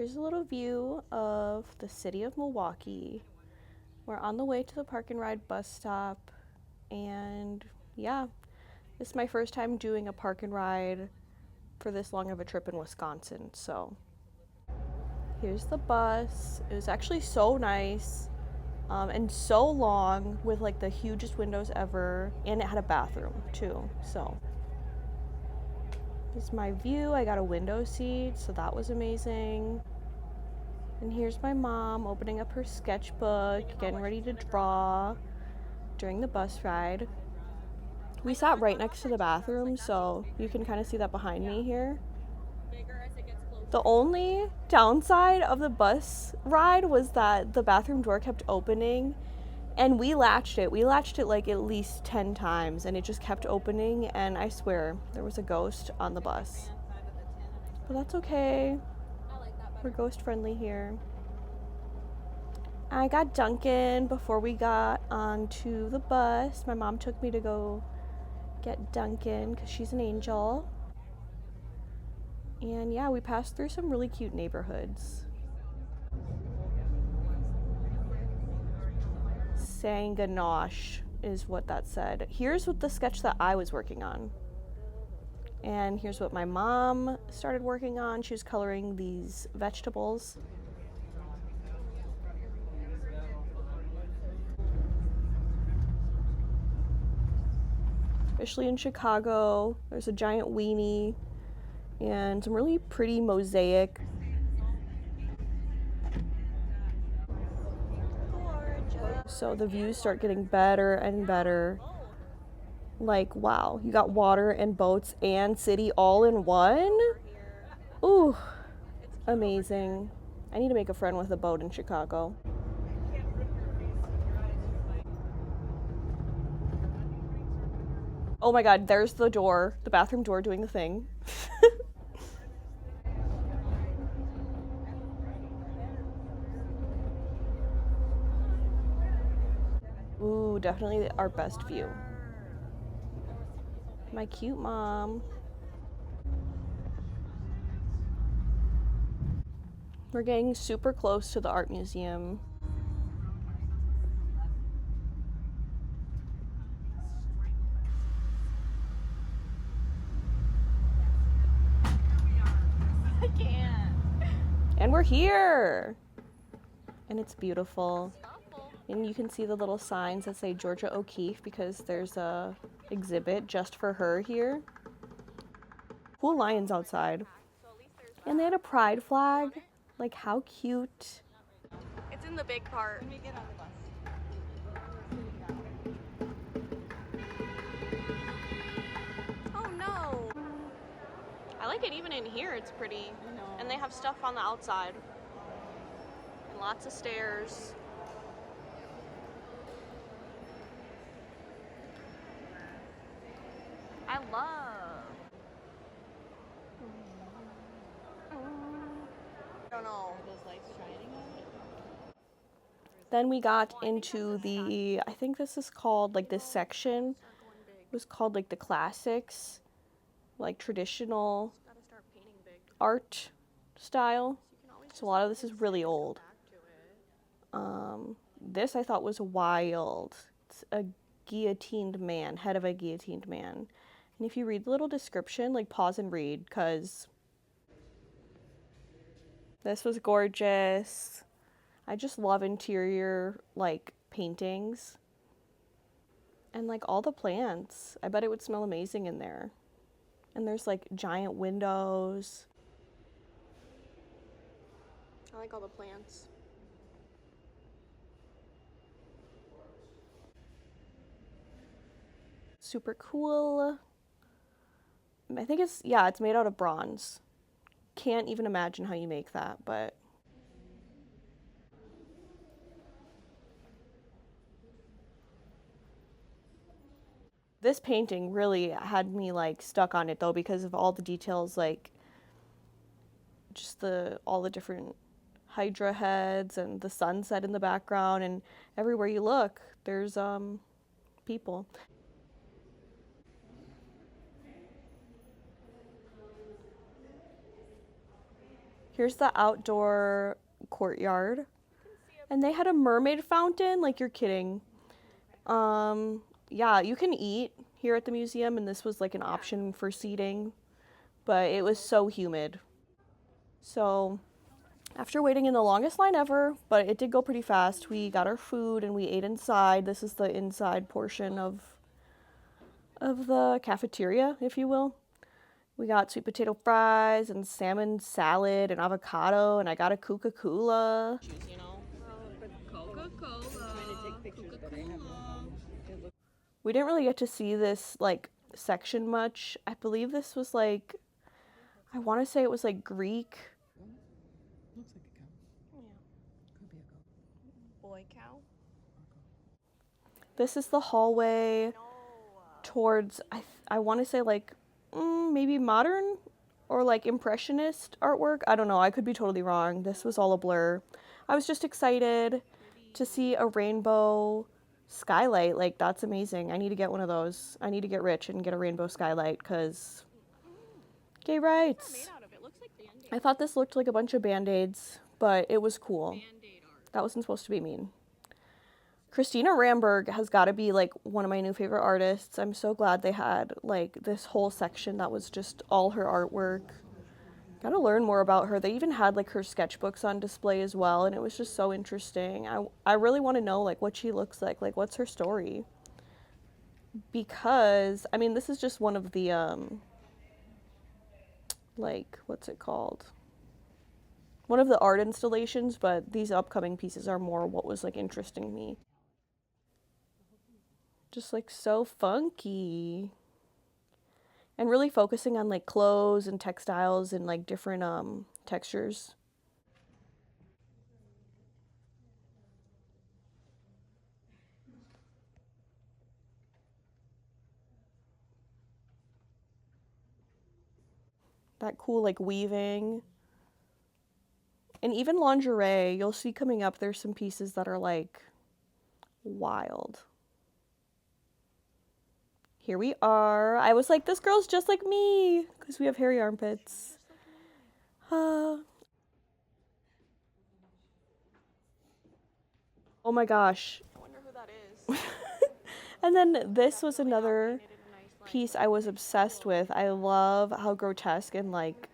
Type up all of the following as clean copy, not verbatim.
Here's a little view of the city of Milwaukee. We're on the way to the Park and Ride bus stop, and yeah, this is my first time doing a Park and Ride for this long of a trip in Wisconsin. So here's the bus. It was actually so nice and so long, with like the hugest windows ever, and it had a bathroom too. So this is my view. I got a window seat, so that was amazing. And here's my mom opening up her sketchbook, getting ready to draw during the bus ride. We sat right next to the bathroom, so you can kind of see that behind me here. The only downside of the bus ride was that the bathroom door kept opening, and we latched it. We latched it like at least 10 times, and it just kept opening, and I swear there was a ghost on the bus. But that's okay. We're ghost friendly here. I got Dunkin' before we got onto the bus. My mom took me to go get Dunkin' because she's an angel. And yeah, we passed through some really cute neighborhoods. Sanganosh is what that said. Here's what the sketch that I was working on. And here's what my mom started working on. She was coloring these vegetables. Especially in Chicago, there's a giant weenie and some really pretty mosaic. So the views start getting better and better. Like, wow, you got water and boats and city all in one? Ooh, amazing. I need to make a friend with a boat in Chicago. Oh my god, there's the door, the bathroom door doing the thing. Ooh, definitely our best view. My cute mom. We're getting super close to the art museum. I can't. And we're here. And it's beautiful. And you can see the little signs that say Georgia O'Keeffe because there's a exhibit just for her here. Cool lions outside. And they had a pride flag. Like, how cute. It's in the big part. Oh no. I like it even in here, it's pretty. And they have stuff on the outside. And lots of stairs. I love. I don't know. Are those lights shining on it? Then we got into the, I think this is called, like this section was called like the classics, like traditional art style. So a lot of this is really old. This I thought was wild. It's a guillotined man, head of a guillotined man. And if you read the little description, like pause and read, because this was gorgeous. I just love interior, like, paintings. And, like, all the plants. I bet it would smell amazing in there. And there's, like, giant windows. I like all the plants. Super cool. I think it's made out of bronze. Can't even imagine how you make that, but this painting really had me like stuck on it though because of all the details, like just all the different hydra heads and the sunset in the background, and everywhere you look there's people. Here's the outdoor courtyard. And they had a mermaid fountain, like you're kidding. Yeah, you can eat here at the museum, and this was like an option for seating, but it was so humid. So, after waiting in the longest line ever, but it did go pretty fast, we got our food and we ate inside. This is the inside portion of the cafeteria, if you will. We got sweet potato fries and salmon salad and avocado, and I got a Coca-Cola. You know? Coca-Cola. We didn't really get to see this like section much. I believe this was like, I want to say it was like Greek. Looks like a cow. Yeah. Could be a goat. Boy cow. This is the hallway towards, I want to say like maybe modern or like impressionist artwork. I don't know. I could be totally wrong. This was all a blur. I was just excited to see a rainbow skylight. Like, that's amazing. I need to get one of those. I need to get rich and get a rainbow skylight because gay rights. I thought this looked like a bunch of band-aids, but it was cool. That wasn't supposed to be mean. Christina Ramberg has got to be like one of my new favorite artists. I'm so glad they had like this whole section that was just all her artwork. Gotta learn more about her. They even had like her sketchbooks on display as well, and it was just so interesting. I really want to know like what she looks like what's her story. Because I mean, this is just one of the like, what's it called? One of the art installations, but these upcoming pieces are more what was like interesting me. Just like so funky. And really focusing on like clothes and textiles and like different textures. That cool like weaving. And even lingerie, you'll see coming up, there's some pieces that are like wild. Here we are. I was like, this girl's just like me because we have hairy armpits. Oh my gosh. I wonder who that is. And then this was another piece I was obsessed with. I love how grotesque and like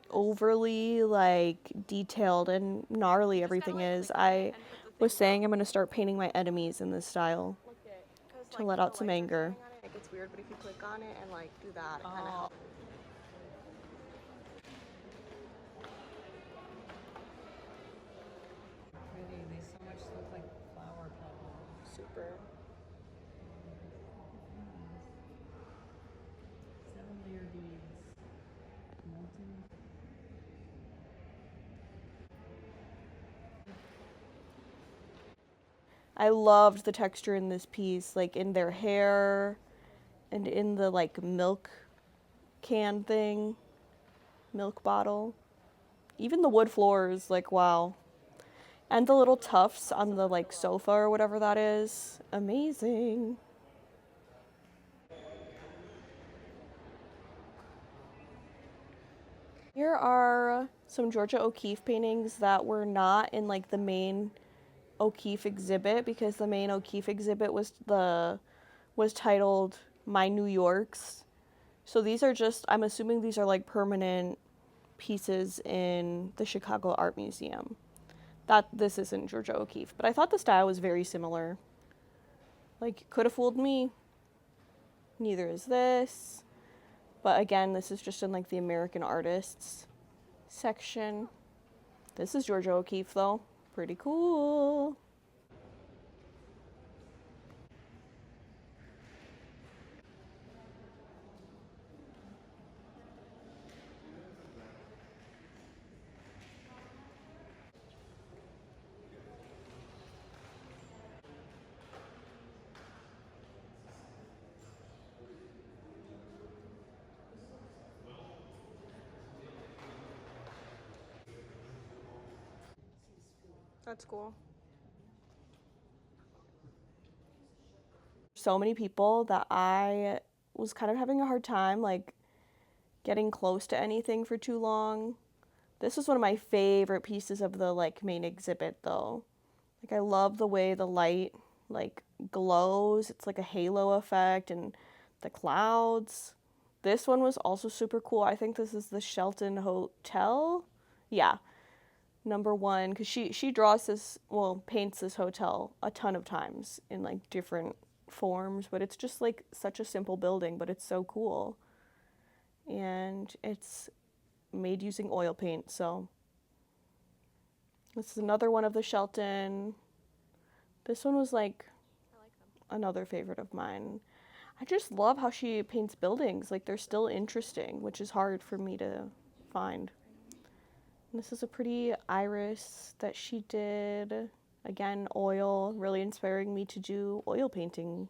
overly like detailed and gnarly everything is. I was saying I'm gonna start painting my enemies in this style to let out some anger. It's weird, but if you click on it and like do that, it kind of helps. Really, they so much look like flower petals. Super. 7-layer beads. Molten. I loved the texture in this piece, like in their hair and in the like milk can thing, milk bottle. Even the wood floors, like wow. And the little tufts on the like sofa or whatever that is. Amazing. Here are some Georgia O'Keeffe paintings that were not in like the main O'Keeffe exhibit because the main O'Keeffe exhibit was titled My New Yorks. So these are just, I'm assuming these are like permanent pieces in the Chicago Art Museum. That this isn't Georgia O'Keeffe, but I thought the style was very similar. Like, could have fooled me. Neither is this. But again, this is just in like the American artists section. This is Georgia O'Keeffe though. Pretty cool. That's cool. So many people that I was kind of having a hard time like getting close to anything for too long. This is one of my favorite pieces of the like main exhibit though. Like I love the way the light like glows. It's like a halo effect and the clouds. This one was also super cool. I think this is the Shelton Hotel. Yeah, number one because she draws this, well, paints this hotel a ton of times in like different forms, but it's just like such a simple building, but it's so cool. And it's made using oil paint, so this is another one of the Shelton. This one was like another favorite of mine. I just love how she paints buildings. Like they're still interesting, which is hard for me to find. And this is a pretty iris that she did. Again, oil, really inspiring me to do oil painting.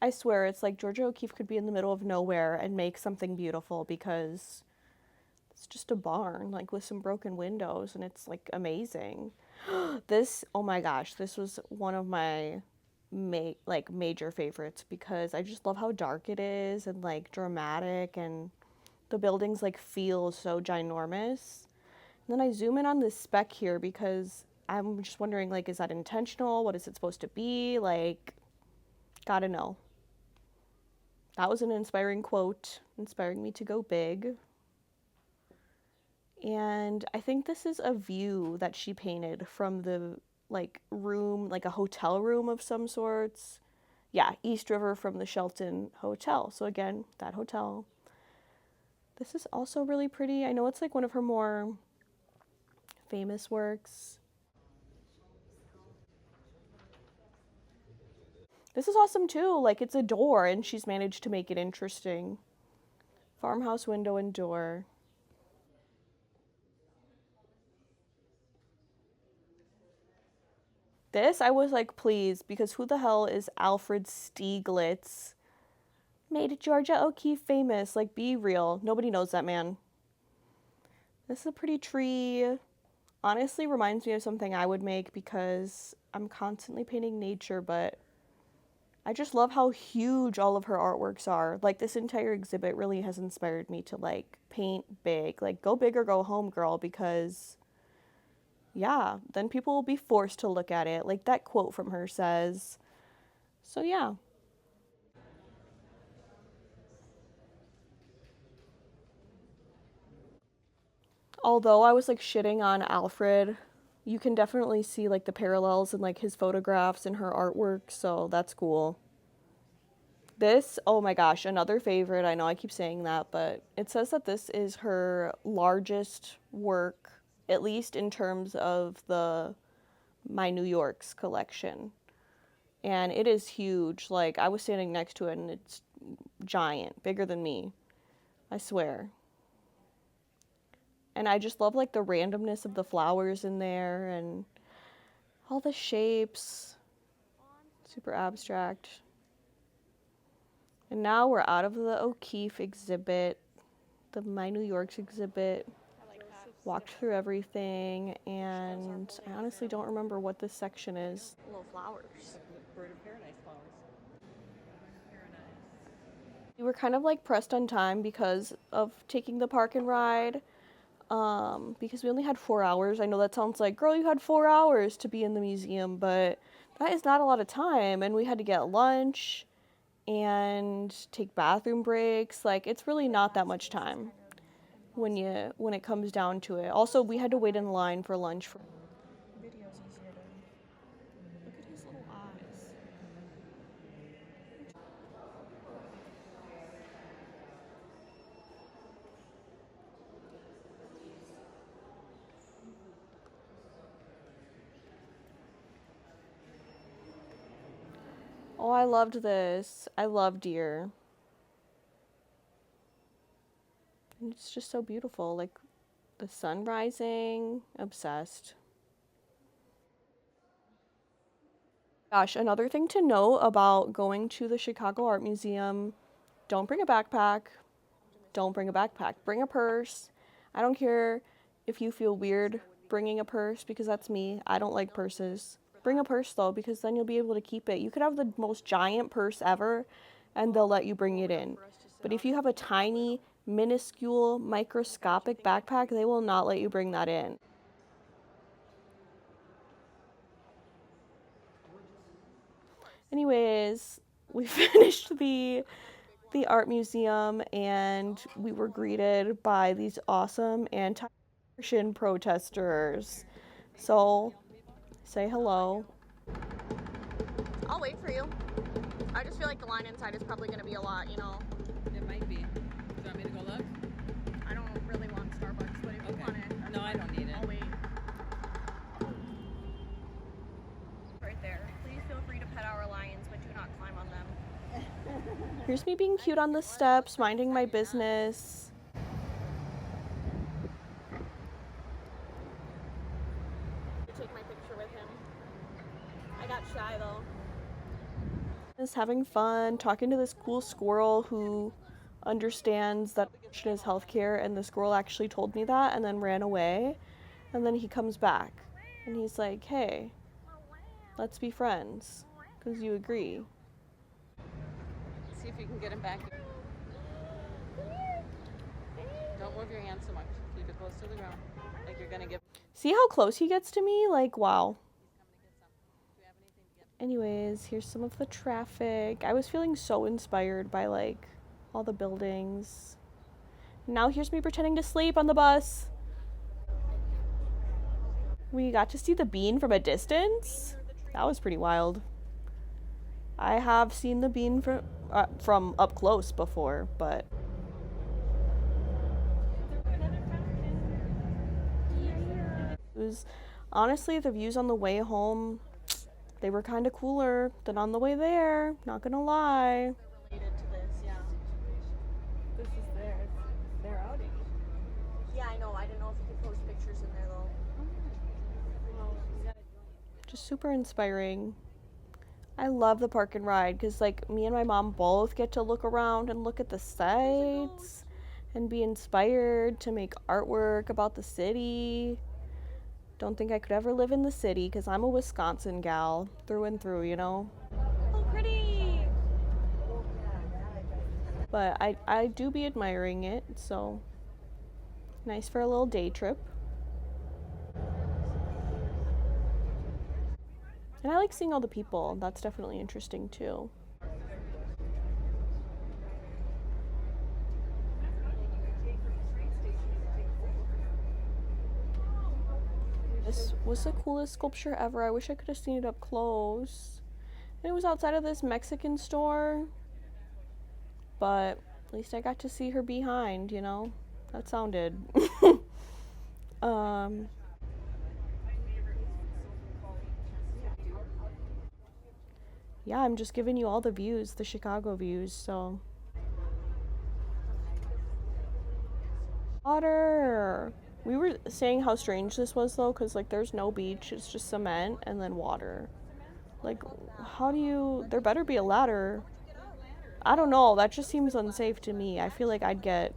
I swear, it's like Georgia O'Keeffe could be in the middle of nowhere and make something beautiful because it's just a barn, like with some broken windows, and it's like amazing. This, oh my gosh, this was one of my like major favorites because I just love how dark it is and like dramatic, and the buildings like feel so ginormous. And then I zoom in on this speck here because I'm just wondering, like, is that intentional? What is it supposed to be? Like, gotta know. That was an inspiring quote, inspiring me to go big. And I think this is a view that she painted from the like room, like a hotel room of some sorts. Yeah, East River from the Shelton Hotel. So again, that hotel. This is also really pretty. I know it's like one of her more famous works. This is awesome too. Like it's a door and she's managed to make it interesting. Farmhouse window and door. This I was like, please, because who the hell is Alfred Stieglitz? Made Georgia O'Keeffe famous. Like, be real. Nobody knows that man. This is a pretty tree. Honestly, reminds me of something I would make because I'm constantly painting nature, but I just love how huge all of her artworks are. Like, this entire exhibit really has inspired me to, like, paint big. Like, go big or go home, girl, because, yeah, then people will be forced to look at it. Like that quote from her says. So, yeah. Although I was like shitting on Alfred, you can definitely see like the parallels in like his photographs and her artwork, so that's cool. This, oh my gosh, another favorite. I know I keep saying that, but it says that this is her largest work, at least in terms of the My New Yorks collection. And it is huge. Like I was standing next to it and it's giant, bigger than me. I swear. And I just love like the randomness of the flowers in there and all the shapes. Super abstract. And now we're out of the O'Keeffe exhibit, the My New York's exhibit. Walked through everything, and I honestly don't remember what this section is. Little flowers. Bird of paradise flowers. We were kind of like pressed on time because of taking the park and ride, because we only had 4 hours. I know that sounds like, girl, you had 4 hours to be in the museum, but that is not a lot of time, and we had to get lunch and take bathroom breaks. Like it's really not that much time when it comes down to it. Also, we had to wait in line for lunch for videos easier to look at his little eyes. Oh, I loved this. I love deer. And it's just so beautiful. Like the sun rising, obsessed. Gosh, another thing to know about going to the Chicago Art Museum, don't bring a backpack. Don't bring a backpack. Bring a purse. I don't care if you feel weird bringing a purse because that's me. I don't like purses. Bring a purse though, because then you'll be able to keep it. You could have the most giant purse ever and they'll let you bring it in. But if you have a tiny, minuscule, microscopic backpack, they will not let you bring that in. Anyways, we finished the art museum and we were greeted by these awesome anti-abortion protesters. So, say hello. I'll wait for you. I just feel like the line inside is probably going to be a lot, you know. It might be. Do you want me to go look? I don't really want Starbucks, but if you want it, no, I don't need it. I'll wait. Right there. Please feel free to pet our lions, but do not climb on them. Here's me being cute on the steps, minding my business. Take my picture with him. I got shy though. Just having fun, talking to this cool squirrel who understands that abortion is healthcare, and the squirrel actually told me that and then ran away. And then he comes back and he's like, hey, let's be friends because you agree. See if you can get him back. Don't move your hand so much. Keep it close to the ground. Like you're gonna give. See how close he gets to me? Like, wow. Anyways, here's some of the traffic. I was feeling so inspired by like all the buildings. Now here's me pretending to sleep on the bus. We got to see the bean from a distance. That was pretty wild. I have seen the bean from up close before, but it was honestly the views on the way home. They were kind of cooler than on the way there, not gonna lie. Related to this, yeah. This is their outing. Yeah, I know. I didn't know if you could post pictures in there though. Just super inspiring. I love the park and ride because like me and my mom both get to look around and look at the sights and be inspired to make artwork about the city. Don't think I could ever live in the city because I'm a Wisconsin gal through and through, you know? Oh, pretty! But I do be admiring it, so nice for a little day trip. And I like seeing all the people. That's definitely interesting too. This was the coolest sculpture ever. I wish I could have seen it up close. And it was outside of this Mexican store. But at least I got to see her behind, you know? That sounded. Yeah, I'm just giving you all the views, the Chicago views, so. Water! We were saying how strange this was though, because like there's no beach, it's just cement and then water. Like, how do you. There better be a ladder. I don't know, that just seems unsafe to me. I feel like I'd get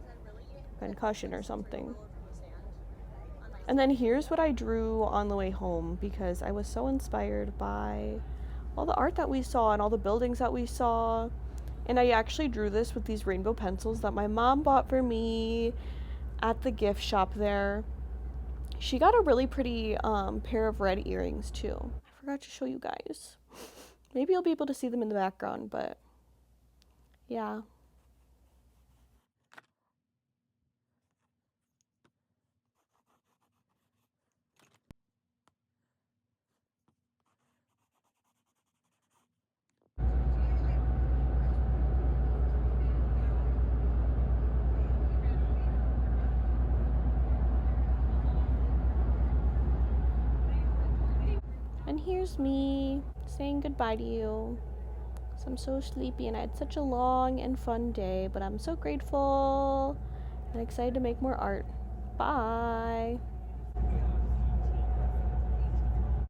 concussion or something. And then here's what I drew on the way home because I was so inspired by all the art that we saw and all the buildings that we saw. And I actually drew this with these rainbow pencils that my mom bought for me at the gift shop there. She got a really pretty pair of red earrings too. I forgot to show you guys. Maybe you'll be able to see them in the background, but yeah. And here's me saying goodbye to you. So I'm so sleepy and I had such a long and fun day, but I'm so grateful and excited to make more art. Bye.